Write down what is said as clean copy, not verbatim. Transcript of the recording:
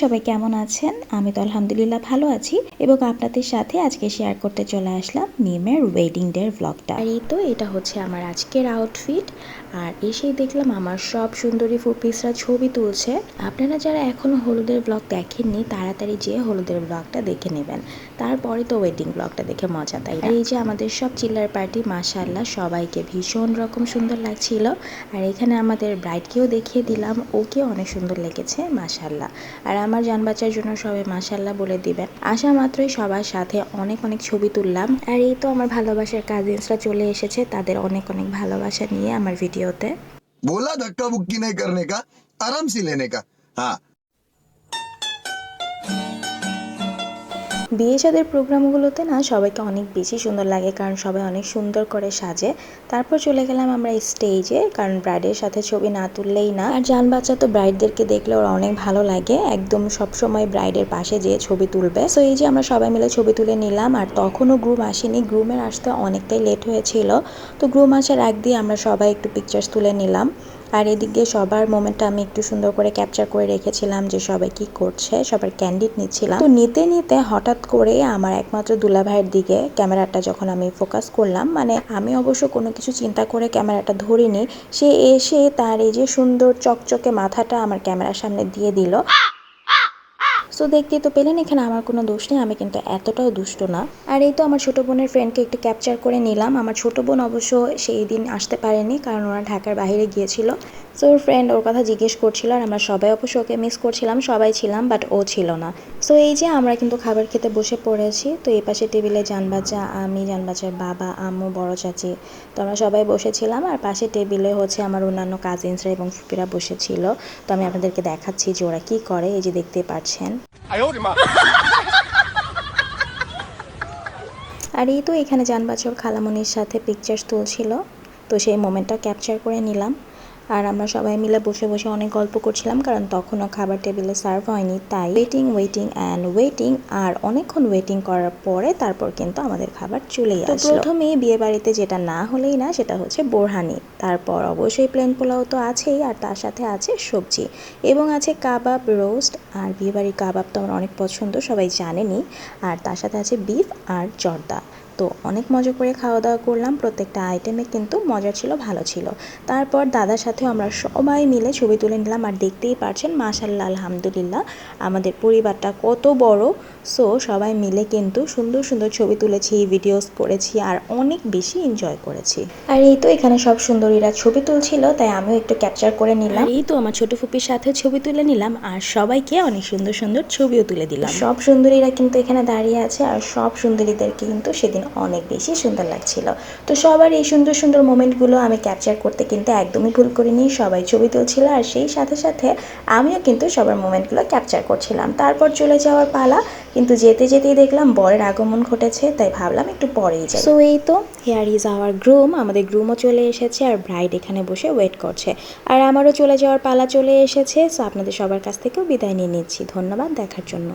সবাই কেমন আছেন? আমি তো আলহামদুলিল্লাহ ভালো আছি এবং আপনাদের সাথে আজকে শেয়ার করতে চলে আসলাম মিমের ওয়েডিং ডের ব্লগটা। আর এই তো এটা হচ্ছে আমার আজকের আউটফিট। আর এসেই দেখলাম আমার সব সুন্দরী ফুপিসরা ছবি তুলছে। আপনারা যারা এখনো হলুদের ব্লগ দেখেননি তাড়াতাড়ি যেয়ে হলুদের ব্লগটা দেখে নেবেন, তারপরে তো ওয়েডিং ব্লগটা দেখে মজা, তাই না? আর এই যে আমাদের সব চিল্লার পার্টি, মাশাআল্লাহ সবাইকে ভীষণ রকম সুন্দর লাগছিল। আর এখানে আমাদের ব্রাইডকেও দেখিয়ে দিলাম, ওকে অনেক সুন্দর লেগেছে মাশাআল্লাহ। আর আমার জান বাচ্চার জন্য সবাই মাশাআল্লাহ বলে দিবেন। আসা মাত্রই সবার সাথে অনেক অনেক ছবি তুললাম। আর এই তো আমার ভালোবাসার কাজিনসরা চলে এসেছে, তাদের অনেক অনেক ভালোবাসা নিয়ে আমার ভিডিওতে। बोला धक्का बुक्की नहीं करने का, आराम से लेने का। हाँ, বিয়ে শাদের প্রোগ্রামগুলোতে না সবাইকে অনেক বেশি সুন্দর লাগে, কারণ সবাই অনেক সুন্দর করে সাজে। তারপর চলে গেলাম আমরা স্টেজে, কারণ ব্রাইডের সাথে ছবি না তুললেই না। আর জান বাচ্চা তো ব্রাইডদেরকে দেখলে ওরা অনেক ভালো লাগে, একদম সবসময় ব্রাইডের পাশে যেয়ে ছবি তুলবে। সো এই যে আমরা সবাই মিলে ছবি তুলে নিলাম। আর তখনও গ্রুম আসেনি, গ্রুমের আসতে অনেকটাই লেট হয়েছিল। তো গ্রুম আসার আগ দিয়ে আমরা সবাই একটু পিকচার্স তুলে নিলাম। আর এদিকে সবার মোমেন্টটা আমি একটু সুন্দর করে ক্যাপচার করে রেখেছিলাম, যে সবাই কি করছে, সবার ক্যান্ডিড নিচ্ছিলাম। তো নিতে নিতে হঠাৎ করে আমার একমাত্র দুলা ভাইয়ের দিকে ক্যামেরাটা যখন আমি ফোকাস করলাম, মানে আমি অবশ্য কোনো কিছু চিন্তা করে ক্যামেরাটা ধরিনি, সে এসে তার এই যে সুন্দর চকচকে মাথাটা আমার ক্যামেরার সামনে দিয়ে দিল। সো দেখতেই তো পেলেন এখানে আমার কোনো দোষ নেই, আমি কিন্তু এতটাও দুষ্ট না। আর এই তো আমার ছোটো বোনের ফ্রেন্ডকে একটু ক্যাপচার করে নিলাম। আমার ছোটো বোন অবশ্য সেই দিন আসতে পারেনি, কারণ ওরা ঢাকার বাইরে গিয়েছিল। সো ওর ফ্রেন্ড ওর কথা জিজ্ঞেস করছিল, আর আমরা সবাই অবশ্য ওকে মিস করছিলাম, সবাই ছিলাম, বাট ও ছিল না। সো এই যে আমরা কিন্তু খাবার খেতে বসে পড়েছি। তো এই পাশে টেবিলে জানবাচ্চা, আমি, জানবাচ্চার বাবা, আম্মু, বড় চাচি, তো আমরা সবাই বসেছিলাম। আর পাশে টেবিলে হচ্ছে আমার অন্যান্য কাজিনসরা এবং ফুপিরা বসেছিল। তো আমি আপনাদেরকে দেখাচ্ছি যে ওরা কী করে, এই যে দেখতে পাচ্ছেন। আর এই তো এখানে জান বাচ্চার খালামণির সাথে পিকচার্স তুলছিল, তো সেই মোমেন্টটা ক্যাপচার করে নিলাম। আর আমরা সবাই মিলে বসে বসে অনেক গল্প করছিলাম, কারণ তখনও খাবার টেবিলে সার্ভ হয়নি, তাই ওয়েটিং অ্যান্ড ওয়েটিং। আর অনেকক্ষণ ওয়েটিং করার পরে তারপর কিন্তু আমাদের খাবার চলেই আসলো। প্রথমেই বিয়ে বাড়িতে যেটা না হলেই না সেটা হচ্ছে বোরহানি, তারপর অবশ্যই প্লেন পোলাও তো আছেই, আর তার সাথে আছে সবজি এবং আছে কাবাব, রোস্ট। আর বিয়েবাড়ির কাবাব তো আমার অনেক পছন্দ, সবাই জানেনই। আর তার সাথে আছে বিফ আর জর্দা। তো অনেক মজা করে খাওয়া দাওয়া করলাম, প্রত্যেকটা আইটেমে কিন্তু মজা ছিল, ভালো ছিল। তারপর দাদার সাথেও আমরা সবাই মিলে ছবি তুলে নিলাম। আর দেখতেই পারছেন মাশাআল্লাহ আলহামদুলিল্লাহ আমাদের পরিবারটা কত বড়। সো সবাই মিলে কিন্তু সুন্দর সুন্দর ছবি তুলেছি, ভিডিওস করেছি, আর অনেক বেশি এনজয় করেছি। আর এই তো এখানে সব সুন্দরীরা ছবি তুলছিল, তাই আমিও একটু ক্যাপচার করে নিলাম। এই তো আমার ছোট ফুপির সাথে ছবি তুলে নিলাম, আর সবাইকে অনেক সুন্দর সুন্দর ছবিও তুলে দিলাম। সব সুন্দরীরা কিন্তু এখানে দাঁড়িয়ে আছে, আর সব সুন্দরীদেরকে কিন্তু সেদিন অনেক বেশি সুন্দর লাগছিল। তো সবার এই সুন্দর সুন্দর মোমেন্টগুলো আমি ক্যাপচার করতে কিন্তু একদমই ভুল করিনি, সবাই ছবি তুলছিল, আর সেই সাথে সাথে আমিও কিন্তু সবার মোমেন্টগুলো ক্যাপচার করছিলাম। তারপর চলে যাওয়ার পালা, কিন্তু যেতে যেতেই দেখলাম বরের আগমন ঘটেছে, তাই ভাবলাম একটু পরেই যাই। সো এই তো হিয়ার ইজ আওয়ার গ্রুম, আমাদের গ্রুমও চলে এসেছে, আর ব্রাইড এখানে বসে ওয়েট করছে। আর আমারও চলে যাওয়ার পালা চলে এসেছে। সো আপনাদের সবার কাছ থেকেও বিদায় নিয়ে নিচ্ছি, ধন্যবাদ দেখার জন্য।